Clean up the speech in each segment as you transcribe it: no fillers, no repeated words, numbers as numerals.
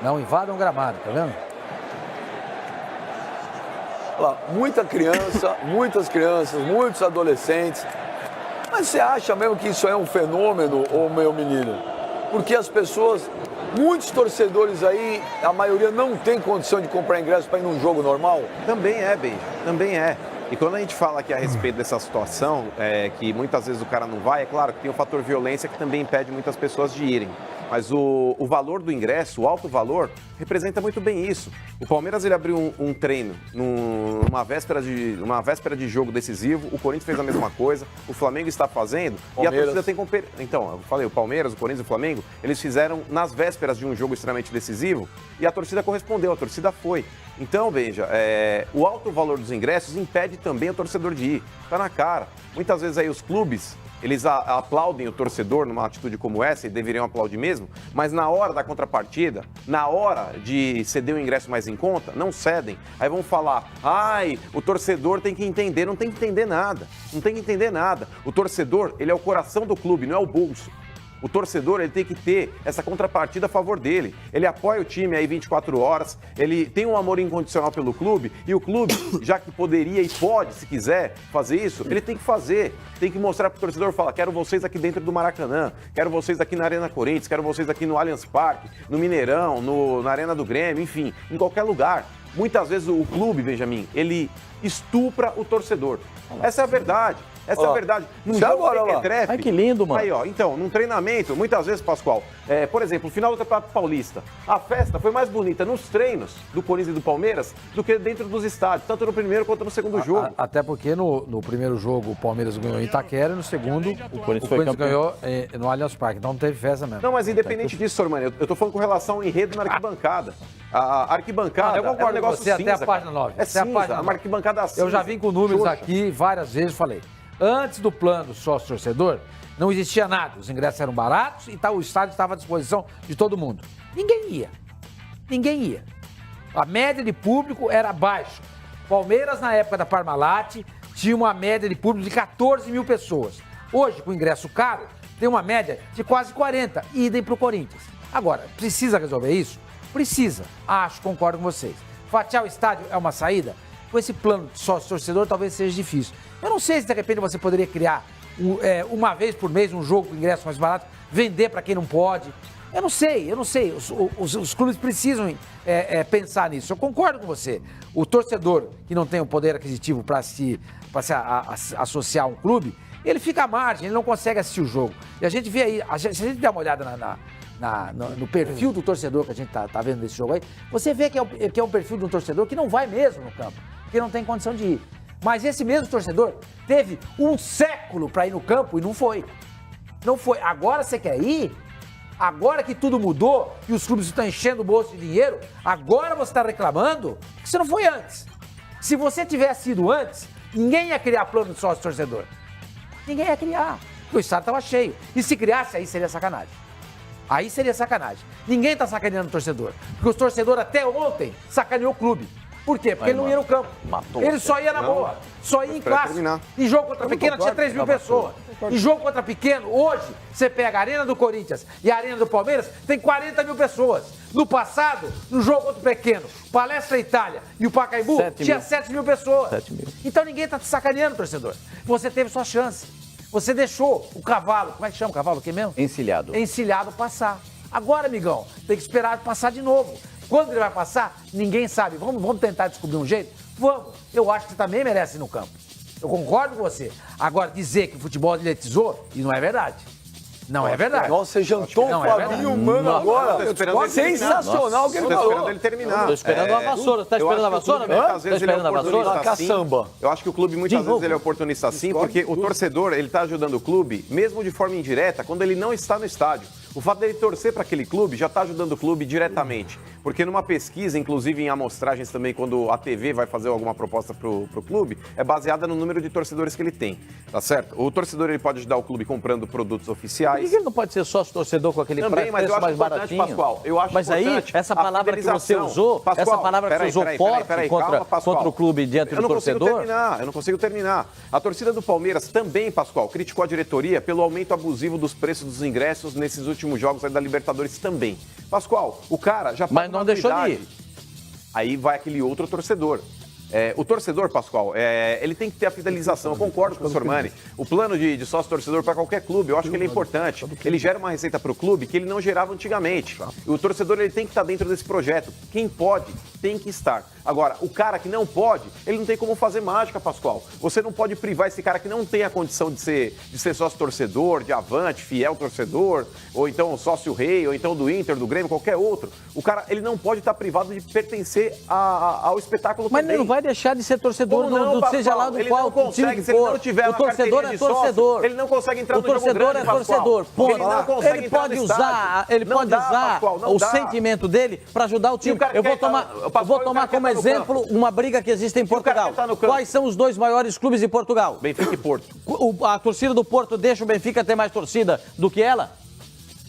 Não invadam o gramado, tá vendo? Olha lá, muitas crianças, muitos adolescentes. Mas você acha mesmo que isso é um fenômeno, ô meu menino? Porque as pessoas, muitos torcedores aí, a maioria não tem condição de comprar ingresso para ir num jogo normal? Também é, Benja, também é. E quando a gente fala aqui a respeito dessa situação, que muitas vezes o cara não vai, é claro que tem o fator violência que também impede muitas pessoas de irem. Mas o valor do ingresso, o alto valor, representa muito bem isso. O Palmeiras ele abriu um treino numa véspera de jogo decisivo, o Corinthians fez a mesma coisa, o Flamengo está fazendo, Palmeiras. E a torcida tem... Então, eu falei, o Palmeiras, o Corinthians e o Flamengo, eles fizeram nas vésperas de um jogo extremamente decisivo e a torcida correspondeu, a torcida foi. Então, Benja, o alto valor dos ingressos impede também o torcedor de ir. Tá na cara. Muitas vezes aí os clubes, eles aplaudem o torcedor numa atitude como essa, e deveriam aplaudir mesmo, mas na hora da contrapartida, na hora de ceder o ingresso mais em conta, não cedem. Aí vão falar, o torcedor tem que entender. Não tem que entender nada, não tem que entender nada. O torcedor, ele é o coração do clube, não é o bolso. O torcedor, ele tem que ter essa contrapartida a favor dele. Ele apoia o time aí 24 horas, ele tem um amor incondicional pelo clube, e o clube, já que poderia e pode, se quiser, fazer isso, ele tem que fazer. Tem que mostrar pro torcedor, falar, quero vocês aqui dentro do Maracanã, quero vocês aqui na Arena Corinthians, quero vocês aqui no Allianz Parque, no Mineirão, na Arena do Grêmio, enfim, em qualquer lugar. Muitas vezes o clube, Benjamin, ele estupra o torcedor. Essa é a verdade. Essa é a verdade. Num jogo Ai, que lindo, mano. Aí, ó, então, num treinamento, muitas vezes, Pascoal, por exemplo, no final do Campeonato Paulista, a festa foi mais bonita nos treinos do Corinthians e do Palmeiras do que dentro dos estádios, tanto no primeiro quanto no segundo jogo. Até porque no primeiro jogo o Palmeiras ganhou em Itaquera e no segundo o Corinthians ganhou no Allianz Parque. Então não teve festa mesmo. Não, mas independente disso, Sormani, eu tô falando com relação ao enredo na arquibancada. A arquibancada eu concordo é um negócio com você, cinza, até a página 9. É cinza, a arquibancada cinza. Eu já vim com números aqui várias vezes, falei. Antes do plano sócio-torcedor, não existia nada. Os ingressos eram baratos e o estádio estava à disposição de todo mundo. Ninguém ia. Ninguém ia. A média de público era baixa. Palmeiras, na época da Parmalat, tinha uma média de público de 14 mil pessoas. Hoje, com ingresso caro, tem uma média de quase 40. Idem para o Corinthians. Agora, precisa resolver isso? Precisa. Concordo com vocês. Fatiar o estádio é uma saída? Com esse plano de sócio-torcedor, talvez seja difícil. Eu não sei se, de repente, você poderia criar uma vez por mês um jogo com ingresso mais barato, vender para quem não pode. Eu não sei. Os clubes precisam pensar nisso. Eu concordo com você. O torcedor que não tem o poder aquisitivo para se associar a um clube, ele fica à margem, ele não consegue assistir o jogo. E a gente vê aí, se a gente der uma olhada no perfil do torcedor que a gente tá vendo nesse jogo aí, você vê que é um perfil de um torcedor que não vai mesmo no campo, que não tem condição de ir. Mas esse mesmo torcedor teve um século para ir no campo e não foi. Não foi. Agora você quer ir? Agora que tudo mudou e os clubes estão enchendo o bolso de dinheiro, agora você está reclamando que você não foi antes. Se você tivesse ido antes, ninguém ia criar plano de sócio-torcedor. Ninguém ia criar, porque o estádio estava cheio. E se criasse, aí seria sacanagem. Aí seria sacanagem. Ninguém está sacaneando o torcedor, porque o torcedor até ontem sacaneou o clube. Por quê? Porque ele não ia no campo. Ele só ia na boa. Só ia em classe. Em jogo contra Pequeno tinha 3 mil pessoas. Em jogo contra Pequeno, hoje, você pega a Arena do Corinthians e a Arena do Palmeiras, tem 40 mil pessoas. No passado, no jogo contra o Pequeno, Palestra Itália e o Pacaembu, tinha 7 mil pessoas. 7 mil. Então ninguém está te sacaneando, torcedor. Você teve sua chance. Você deixou o cavalo, como é que chama o cavalo aqui mesmo? Encilhado passar. Agora, amigão, tem que esperar passar de novo. Quando ele vai passar, ninguém sabe. Vamos tentar descobrir um jeito? Vamos. Eu acho que você também merece ir no campo. Eu concordo com você. Agora, dizer que o futebol diletizou, e não é verdade. Não é verdade. Nossa, você jantou o Fabinho Mano agora. Sensacional o que ele falou. Estou esperando ele terminar. Estou esperando a vassoura. Tá esperando a vassoura? Muitas vezes ele é oportunista caçamba. Eu acho que o clube muitas vezes ele é oportunista sim, porque o torcedor, ele está ajudando o clube, mesmo de forma indireta, quando ele não está no estádio. O fato dele torcer para aquele clube já está ajudando o clube diretamente. Porque numa pesquisa, inclusive em amostragens também, quando a TV vai fazer alguma proposta pro clube, é baseada no número de torcedores que ele tem, tá certo? O torcedor ele pode ajudar o clube comprando produtos oficiais. Por que ele não pode ser sócio torcedor com aquele também, mas eu acho mais importante, baratinho? Pascoal, eu acho mas aí, essa palavra que você usou, essa palavra que você usou forte contra o clube diante do torcedor... Eu não consigo terminar. A torcida do Palmeiras também, Pascoal, criticou a diretoria pelo aumento abusivo dos preços dos ingressos nesses últimos últimos jogos da Libertadores também. Pascoal, o cara já... Mas não deixou de ir. Aí vai aquele outro torcedor. O torcedor, Pascoal, ele tem que ter a fidelização. Eu concordo com o Sormani. O plano de sócio-torcedor para qualquer clube, eu acho que ele é importante. Ele gera uma receita para o clube que ele não gerava antigamente. O torcedor ele tem que estar dentro desse projeto. Quem pode, tem que estar. Agora, o cara que não pode, ele não tem como fazer mágica, Pascoal. Você não pode privar esse cara que não tem a condição de ser sócio-torcedor, de avante, fiel torcedor, ou então sócio-rei, ou então do Inter, do Grêmio, qualquer outro. O cara, ele não pode estar privado de pertencer ao espetáculo também. Mas ele não vai deixar de ser torcedor, seja lá do qual time for. O torcedor é torcedor. Ele não consegue entrar no jogo grande, O torcedor é torcedor. Ele pode usar o sentimento dele para ajudar o time. Eu vou tomar como exemplo uma briga que existe em Portugal. Quais são os dois maiores clubes de Portugal? Benfica e Porto. A torcida do Porto deixa o Benfica ter mais torcida do que ela?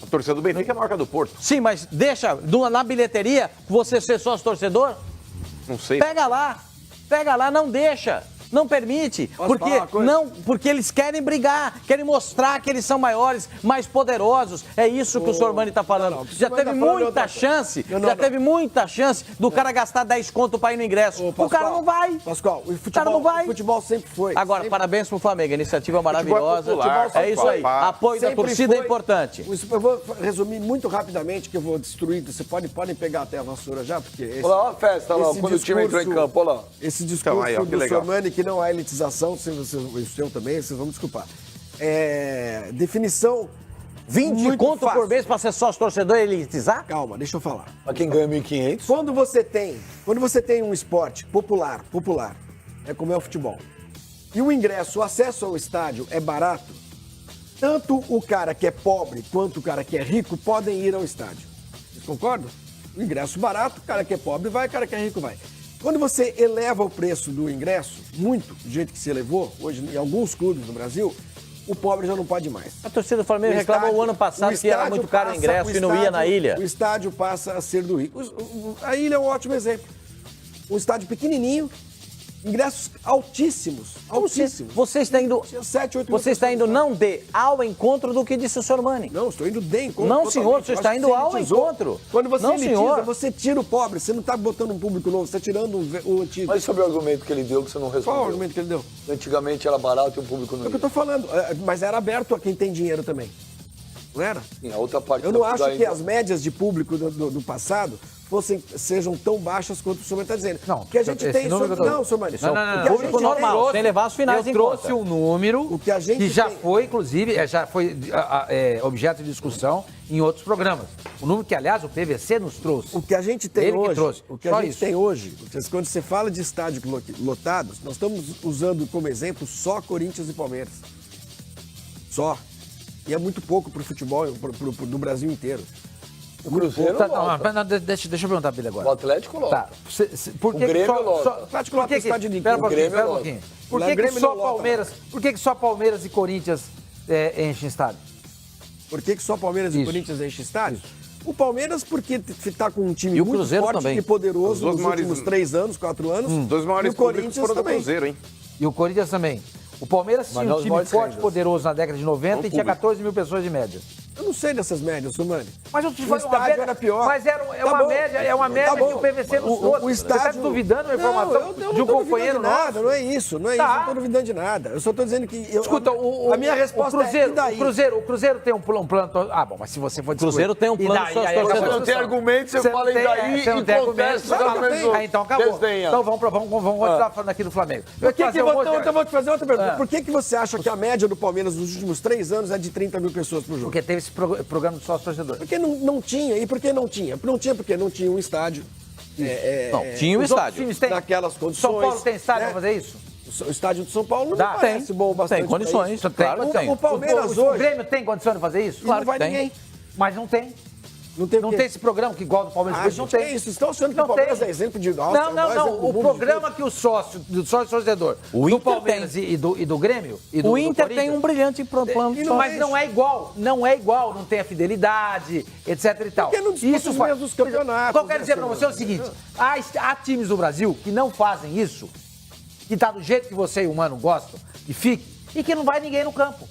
A torcida do Benfica é maior que a do Porto. Sim, mas deixa na bilheteria você ser sócio-torcedor? Não sei. Pega lá, não deixa. Não permite, porque eles querem brigar, querem mostrar que eles são maiores, mais poderosos. É isso que o Sormani está falando. Já teve muita chance do cara gastar 10 conto para ir no ingresso. O cara não vai. Pascoal, o futebol sempre foi. Agora, parabéns pro Flamengo, a iniciativa maravilhosa. É isso aí, apoio da torcida é importante. Eu vou resumir muito rapidamente, que eu vou destruir. Você podem pegar até a vassoura já, porque... Olha lá, uma festa lá, quando o time entrou em campo, olha lá. Esse discurso do Sormani, que não há elitização, o seu também, vocês vão me desculpar. Definição 20 conto por mês para ser sócio-torcedor e elitizar? Calma, deixa eu falar. Pra quem ganha 1.500. Quando você tem um esporte popular, como é o futebol, e o ingresso, o acesso ao estádio é barato, tanto o cara que é pobre quanto o cara que é rico podem ir ao estádio. Vocês concordam? O ingresso barato, o cara que é pobre vai, o cara que é rico vai. Quando você eleva o preço do ingresso, muito, do jeito que se elevou, hoje em alguns clubes no Brasil, o pobre já não pode mais. A torcida do Flamengo reclamou o ano passado que era muito caro o ingresso e não ia na ilha. O estádio passa a ser do rico. A ilha é um ótimo exemplo. Um estádio pequenininho, ingressos altíssimos. Você está indo, 7, 8 você está indo não ao encontro do que disse o Sormani. Não, estou indo de encontro. Não, senhor, você está indo ao encontro. Quando você elitiza, você tira o pobre, você não está botando um público novo, você está tirando o antigo. Mas sobre o argumento que ele deu, que você não respondeu. Qual o argumento que ele deu? Antigamente era barato e o público não ia. É o que eu estou falando, mas era aberto a quem tem dinheiro também. Não era? Sim, a outra parte. Eu não acho que as médias de público do passado sejam tão baixas quanto o senhor está dizendo. Não, que a gente tem... Não, senhor Mani. Não. Público normal, sem levar as finais em conta. Eu trouxe um número que já foi, inclusive, já foi objeto de discussão em outros programas. O número que, aliás, o PVC nos trouxe. O que a gente tem hoje, hoje, quando você fala de estádios lotados, nós estamos usando como exemplo só Corinthians e Palmeiras. Só. E é muito pouco para o futebol do Brasil inteiro. O Cruzeiro deixa eu perguntar para ele agora. O Atlético lota. Tá. O Grêmio lota. O Atlético lota o estádio de Espera um pouquinho. Por que só Palmeiras e Corinthians enchem estádio? Por que só Palmeiras e Corinthians enchem estádio? O Palmeiras porque está com um time muito forte também. E poderoso nos últimos 3 anos, 4 anos. Dois maiores e o Corinthians foram do também. Cruzeiro, hein? E o Corinthians também. O Palmeiras tinha um time forte, poderoso na década de 90 e tinha 14 mil pessoas de média. Eu não sei dessas médias, Sumani. Mas eu te O falei, estádio era pior. Mas é uma média que o PVC nos trouxe. Você está duvidando da informação de um companheiro nosso? Não é isso, não estou duvidando de nada. Eu só estou dizendo que... Escuta, a minha resposta é e daí? O Cruzeiro tem um plano... Ah, bom, mas se você for discutir... Cruzeiro tem um plano só Você não tem argumento, você fala e daí e contesta os argumentos. Então acabou. Então vamos continuar falando aqui do Flamengo. Eu vou te fazer outra pergunta. Por que você acha que a média do Palmeiras nos últimos 3 anos é de 30 mil pessoas por jogo? Porque teve esse programa do sócio-torcedor. Porque não tinha. E por que não tinha? Não tinha porque não tinha um estádio. Não, tinha um estádio. Naquelas condições. São Paulo tem estádio para fazer isso? O estádio de São Paulo não parece bom bastante. Tem condições, claro que tem. O Palmeiras hoje... O Grêmio tem condição de fazer isso? Claro que tem. Ninguém. Mas não tem. Não tem esse programa que igual do Palmeiras. Não tem isso. Estão achando que o Palmeiras é exemplo de... Não. O programa que o sócio-torcedor do Palmeiras e do Grêmio e do O Inter Corinthians, tem um brilhante plano. Mas não é igual. Não é igual. Não tem a fidelidade, etc e tal. Porque não disputa os mesmos campeonatos. O que eu quero dizer pra você é o seguinte. Há times do Brasil que não fazem isso, que tá do jeito que você e o Mano gostam, que fique, e que não vai ninguém no campo.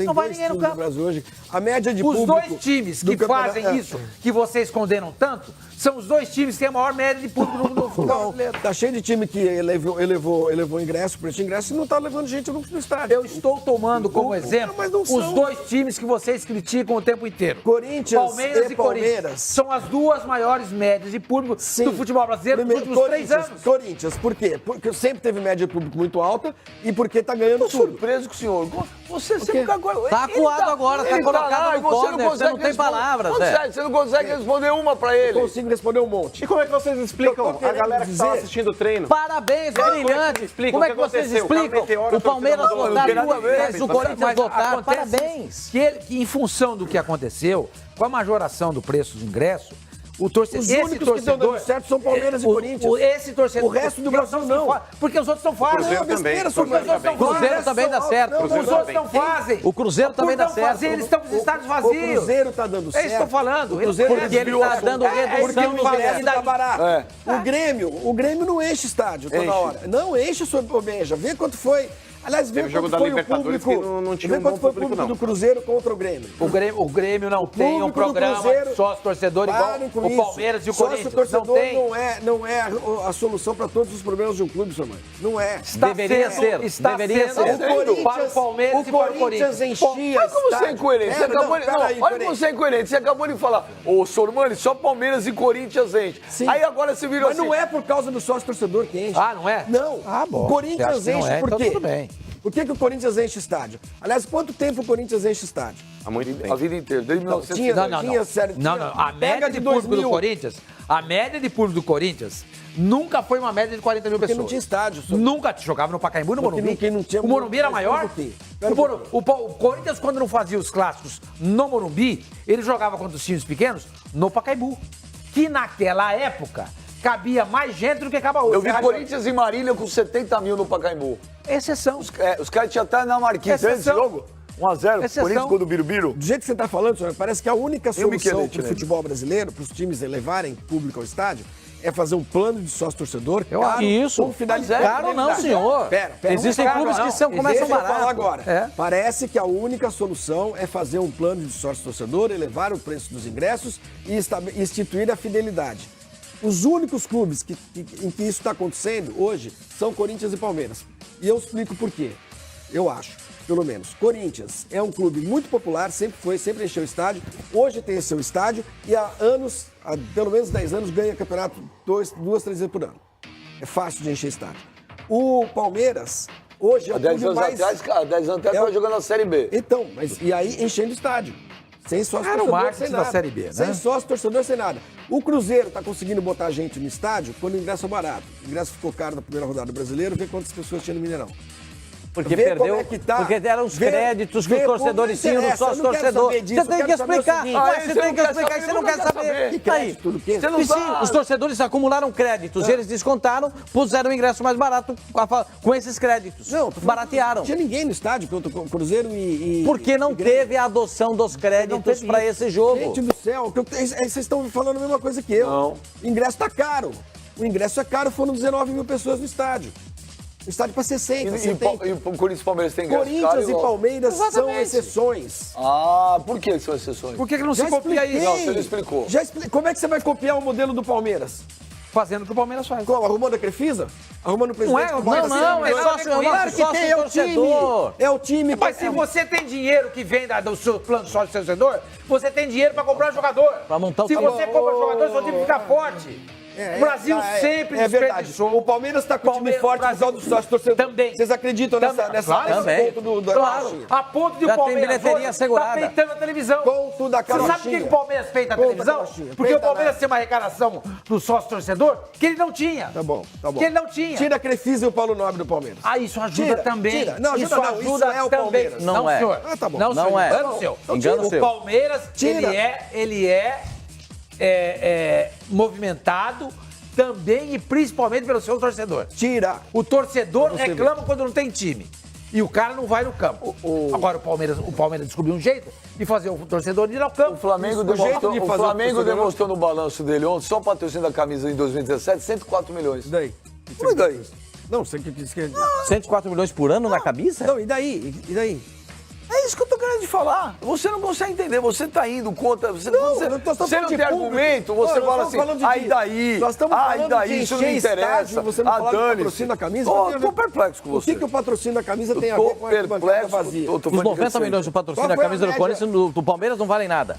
Não vai ninguém no campo. No Brasil hoje. A média de Os público dois times do que campeonato- fazem isso, que vocês condenam tanto, são os dois times que têm a maior média de público no futebol Não, brasileiro. tá cheio de time que elevou ingresso, preço de ingresso, e não tá levando gente no estádio. Eu estou tomando como exemplo mas não os são. dois times que vocês criticam o tempo inteiro. Corinthians Palmeiras e e Corinthians. Palmeiras. São as duas maiores médias de público Sim. do futebol brasileiro nos últimos 3 anos. Corinthians, por quê? Porque sempre teve média de público muito alta e porque tá ganhando Tô tudo. surpreso com o senhor. Você sempre agora. Tá ele acuado agora, tá ele colocado lá no e você corner, você não tem responder. palavras, Consegue, você não consegue responder uma pra ele. Eu consigo responder um monte. E como é que vocês explicam Eu tô a querendo galera que estava dizer- assistindo o treino? Parabéns, brilhante. explica Como o é que que vocês aconteceu? O cara explicam? meteoro, O Palmeiras a torcida votar mandou duas ver, vezes, o mas Corinthians votar. acontece Parabéns. que em função do que aconteceu, com a majoração do preço do ingresso, o torcedor. Os únicos que estão dando certo são Palmeiras e Corinthians. Esse torcedor. O resto do porque Brasil os outros não. Porque os outros não fazem. Cruzeiro Não, besteira, também, só Cruzeiro também. Cruzeiro também dá certo. Não, Os outros também. não fazem. O Cruzeiro também dá Por não certo. fazer, eles estão com os estádios O vazios. Cruzeiro tá dando certo. É isso que eu tô falando. O Cruzeiro Porque ele tá dando redução porque o no ingresso ingresso. tá barato. É. O Grêmio não enche estádio toda Enche. hora. Não enche, senhor Beja. Vê quanto foi. Aliás, vê Teve jogo quanto da foi o Libertadores público. que não tinha Vê um quanto bom foi o público, público não. do Cruzeiro contra o Grêmio. O Grêmio não tem um público do programa Cruzeiro- sócio-torcedor igual Parem com o isso. Palmeiras e o Corinthians. Não Sócio-torcedor tem. não é a solução para todos os problemas de um clube, senhor mãe. Não é. Deveria ser, Está deveria sendo ser. para o Palmeiras e para o Corinthians. enchia Mas como você é estádio. incoerente? Você acabou de... peraí, olha como peraí. você é incoerente. Você acabou de falar, ô Sormani, só Palmeiras e Corinthians enche. Sim. Aí agora você virou Mas assim. não é por causa do sócio-torcedor que enche. Ah, não é? Não. Ah, bom. O Corinthians Você acha que não enche é? por Então quê? tudo bem. Por que o Corinthians enche estádio? Aliás, quanto tempo o Corinthians enche estádio? Há muito A tempo. vida inteira, desde 1900. tinha- Não. sério, Não, tinha- não. A pega média de de público 2000. do Corinthians, a média de público do Corinthians nunca foi uma média de 40 mil Porque pessoas. não tinha estádio. Só. Nunca jogava no Pacaembu e no Porque Morumbi. quem não tinha- O Morumbi era mas maior. por quê? O Corinthians, quando não fazia os clássicos no Morumbi, ele jogava contra os times pequenos no Pacaembu. Que naquela época cabia mais gente do que acaba hoje. Eu vi Corinthians e Marília com 70 mil no Pacaembu. Exceção. Os caras tinham até na marquinha antes desse Exceção. jogo. 1x0, Exceção. Corinthians contra o Birubiru. Do jeito que você está falando, senhor, parece que a única Tem o solução Michelete, para o né? futebol brasileiro, para os times levarem público ao estádio, é fazer um plano de sócio-torcedor Eu caro, acho. Isso. com finalidade. Caro não, senhor. Pera, Existem não é caro, clubes não. que são, começam Deixa eu falar barato. agora. É. Parece que a única solução é fazer um plano de sócio-torcedor, elevar o preço dos ingressos e instituir a fidelidade. Os únicos clubes em que isso está acontecendo hoje são Corinthians e Palmeiras. E eu explico por quê. Eu acho, pelo menos. Corinthians é um clube muito popular, sempre foi, sempre encheu o estádio. Hoje tem seu estádio e há anos, há pelo menos 10 anos, ganha campeonato 2, 3 vezes por ano. É fácil de encher estádio. O Palmeiras, hoje é Há o 10 clube anos mais... atrás, cara, 10 anos atrás É tava o- jogando na Série B. Então, mas e aí enchendo o estádio. Sem sócio Era o torcedor, marketing sem da nada. Série B, né? Sem sócio torcedor, sem nada. O Cruzeiro tá conseguindo botar gente no estádio quando o ingresso é barato. O ingresso ficou caro na primeira rodada do Brasileiro, vê quantas pessoas tinha no Mineirão. Porque Vê perdeu, como é que tá. porque eram os Vê- créditos que vê os torcedores como tinham no interessa, eu não quero sócio-torcedor. saber disso, Você eu tem que quero saber o explicar. seguinte. Mas Ah, você você tem não que quer explicar, saber, você não não quer quer saber. saber. Que Aí. crédito do quê? Você não E sim, sabe. os torcedores acumularam créditos, eles descontaram, puseram o ingresso mais barato com esses créditos. Não, tô falando- Baratearam. Não tinha ninguém no estádio contra o Cruzeiro e Porque não e Grêmio. teve a adoção dos créditos para esse jogo. Gente do céu, vocês estão falando a mesma coisa que eu. Não. O ingresso tá caro. O ingresso é caro, foram 19 mil pessoas no estádio. O estádio para 60, 70. E o Corinthians e Palmeiras tem ingresso caro Corinthians e igual. Palmeiras são Exatamente. exceções. Ah, por que são exceções? Por que não Já se copia expliquei. isso? Não, você não explicou. Como é que você vai copiar o modelo do Palmeiras? Fazendo o que o Palmeiras faz. Como? Arrumando a Crefisa? Arrumando o presidente? Não é, do não, Palmeiras? não, é nada a ver sócio, com isso. Claro que tem, é o time. torcedor. É o time. Mas se você tem dinheiro que vem do seu plano sócio-torcedor, você tem dinheiro para comprar jogador. Pra montar o Se time. você compra jogador, seu time fica forte. O Brasil sempre É verdade. desperdiçou. O Palmeiras está com o time Palmeiras- forte por causa do sócio torcedor. Também. Vocês acreditam nesse Claro, nesse também. ponto da Claro, carochinha? a ponto de Já o tem Palmeiras bilheteria hoje assegurada. tá peitando a televisão. Ponto da Você sabe por que carochinha. que o Palmeiras peita a Ponto da televisão? carochinha. Porque Peita o Palmeiras nada. tem uma arrecadação do sócio-torcedor que ele não tinha. Tá bom, tá bom. Que ele não tinha. Tira a Crefisa e o Paulo Nobre do Palmeiras. Ah, isso ajuda Tira, também. tira. Não, ajuda isso não, ajuda isso é o também. Palmeiras. Não é. senhor. Ah, tá bom. Não, Não senhor. é. Engano seu. Engano O seu. Palmeiras, Tira. ele é movimentado também e principalmente pelo seu torcedor. Tira. O torcedor Pra você reclama quando não tem time. E o cara não vai no campo. Agora o Palmeiras descobriu um jeito de fazer o torcedor ir ao campo. O Flamengo Isso, o jeito demonstrou, de o fazer Flamengo o torcedor- demonstrou no balanço dele ontem, só o patrocínio da camisa em 2017, 104 milhões. E daí? E daí? Não, você que disse que... 104 milhões por ano na camisa? Não, e daí? E daí? É isso que eu tô querendo te falar. Você não consegue entender, você tá indo contra. Você Não, você, nós estamos você não falando de tem público. argumento, você Nós fala estamos assim, falando de- aí daí, Nós estamos aí falando daí, de isso não encher interessa. estádio, você me falar do patrocínio da camisa, Ó, não tem a ver- tô perplexo com O você. que o patrocínio da camisa tem a Eu tô ver com a arquibancada perplexo, vazia? tô Os falando de 90 receita. milhões do patrocínio da Qual foi a camisa do média? Corinthians do Palmeiras não valem nada.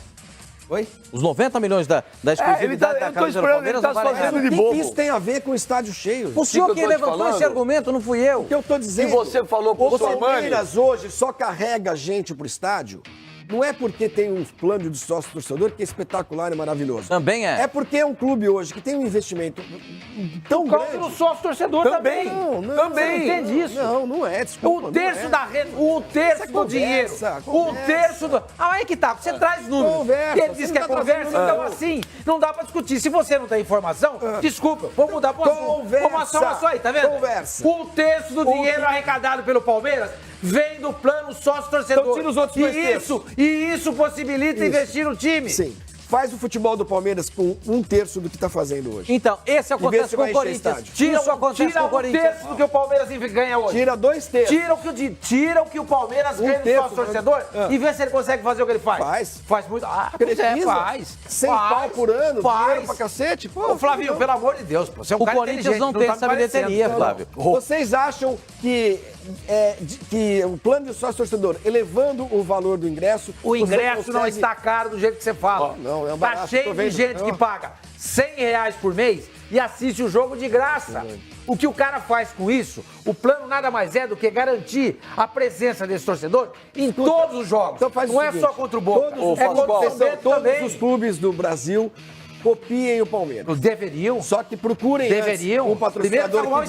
Oi? Os 90 milhões da ele exclusividade tá, da eu tô camisa do esperando, ele Palmeiras tá não se valem fazendo nada. de O que bobo. isso tem a ver com o estádio cheio? O senhor que eu que tô te levantou falando? esse argumento, não fui eu. O que eu tô dizendo. E você falou pro o Sormani? Palmeiras hoje só carrega gente pro estádio. Não é porque tem um plano de sócio torcedor que é espetacular e maravilhoso. Também é. É porque é um clube hoje que tem um investimento tão Por causa grande. do sócio torcedor também. Não, Também. Você entende isso? Não é, desculpa. Um terço não é. da renda, um terço Isso é do dinheiro. conversa. Um terço do. Ah, aí que tá. Você traz números. Conversa, E ele você diz não que é tá conversa, trazendo então número. assim, não dá pra discutir. Se você não tem informação, desculpa, vamos mudar pro assunto. Conversa. Vamos assumir só aí, tá vendo? Conversa. Um terço do dinheiro arrecadado pelo Palmeiras vem do plano sócio-torcedor. Então tira os outros dois terços. E isso possibilita investir no time. Sim. Faz o futebol do Palmeiras com um terço do que tá fazendo hoje. Então, esse E vê acontece se com vai o encher Corinthians. estádio. Isso acontece tira com o um Corinthians. terço do que o Palmeiras ganha hoje. Tira 2 terços. Tira o que o Palmeiras ganha do terço, sócio-torcedor né? e vê se ele consegue fazer o que ele faz. Faz. Faz muito. Ah, pois é, Precisa. faz. 100 faz, pau por ano, faz. dinheiro pra cacete. Pô, Ô, Flavinho, não. pelo amor de Deus, pô, você é um O cara Corinthians inteligente, não tem tá essa me parecendo. bilheteria, Não, Flávio. Vocês acham que o plano de sócio-torcedor, elevando o valor do ingresso... O você ingresso não consegue- está caro do jeito que você fala. não, é um tá barato, tô cheio de vendo. gente que Não. paga R$100 por mês e assiste o jogo de graça. O que o cara faz com isso, o plano nada mais é do que garantir a presença desse torcedor em todos os jogos. Então faz o não é seguinte, só contra o Boca, todos, é contra o São atenção, Bento todos também. os clubes do Brasil copiem o Palmeiras. Deveriam. Só que procurem Deveriam. antes um patrocinador Primeiro que arrumar o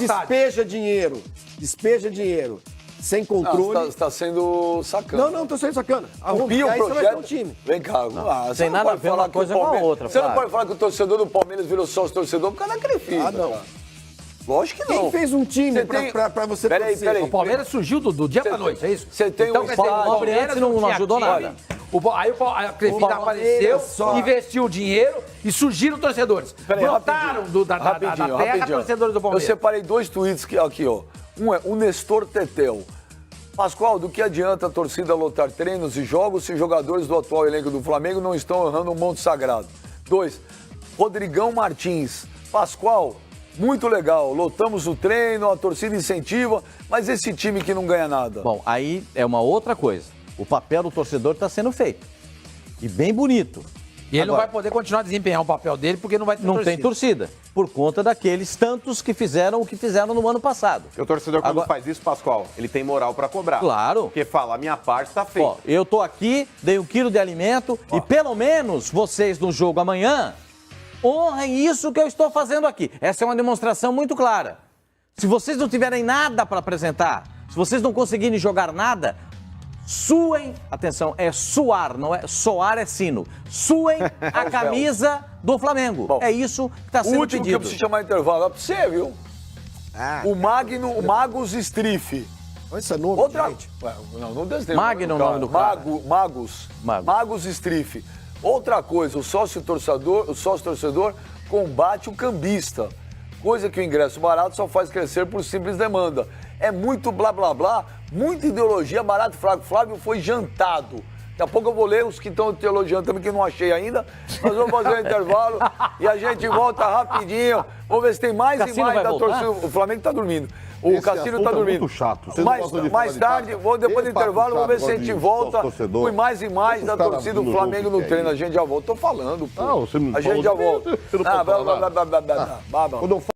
despeja dinheiro, sem Não, controle. você tá sendo sacana. Não, tô sendo sacana. Copia o Aí você vai ter projeto. um time. Vem cá. Você tem não nada pode a ver falar uma que o coisa com a Palmeiras- outra, Você não Flávio. pode falar que o torcedor do Palmeiras virou sócio-torcedor por causa da Crefisa. Ah, não. cara. Lógico que Quem não. fez um time Você tem- pra você Peraí, torcer? peraí. O Palmeiras surgiu do dia pra noite, é isso? Você tem então, um quer dizer, estádio- o Palmeiras não tinha ajudou time. nada. Aí a Crefisa Palmeiras apareceu, só- investiu o dinheiro e surgiram torcedores. Peraí, Brotaram da terra torcedores do Eu Palmeiras. separei 2 tweets aqui, ó. Um é o Nestor Tetel. Pascoal, do que adianta a torcida lotar treinos e jogos se jogadores do atual elenco do Flamengo não estão honrando o Monte Sagrado? 2. Rodrigão Martins. Pascoal, muito legal. Lotamos o treino, a torcida incentiva, mas esse time que não ganha nada. Bom, aí é uma outra coisa. O papel do torcedor está sendo feito. E bem bonito. E ele não Agora, vai poder continuar a desempenhar o papel dele porque não vai ter não torcida. tem torcida. Por conta daqueles tantos que fizeram o que fizeram no ano passado. E o torcedor, quando Agora- faz isso, Pascoal, ele tem moral pra cobrar. Claro. Porque fala, a minha parte tá feita. Ó, eu tô aqui, dei 1 quilo de alimento e pelo menos vocês no jogo amanhã honrem isso que eu estou fazendo aqui. Essa é uma demonstração muito clara. Se vocês não tiverem nada para apresentar, se vocês não conseguirem jogar nada, suem, atenção, é suar, não é soar, é sino. Suem a camisa do Flamengo. Bom, É isso que está O sendo último que eu pedido. preciso chamar intervalo é pra você, viu? O Magnus Strife. Olha esse nome, Outra. gente. Ué, não desenho. Magno é o nome do cara. Magus. Magus. Magus Strife. Outra coisa, o sócio-torcedor combate o cambista. Coisa que o ingresso barato só faz crescer por simples demanda. É muito blá blá blá, muita ideologia, barato fraco. Flávio foi jantado. Daqui a pouco eu vou ler os que estão te elogiando também, que eu não achei ainda. Nós vamos fazer um intervalo e a gente volta rapidinho. Vamos ver se tem mais e Cassino mais vai da voltar? torcida. O Flamengo tá dormindo. O Esse Cassino assunto tá é dormindo. muito chato. Vocês não Mais, gostam de mais falar de tarde, papo. depois do Esse papo intervalo, vamos ver chato se a gente de volta torcedor. com mais e mais da Os caras torcida do no Flamengo jogo no que treino. é A gente já volta. Tô falando, pô. Não, você não A gente já falou de mim, volta. você não pode falar nada. Quando eu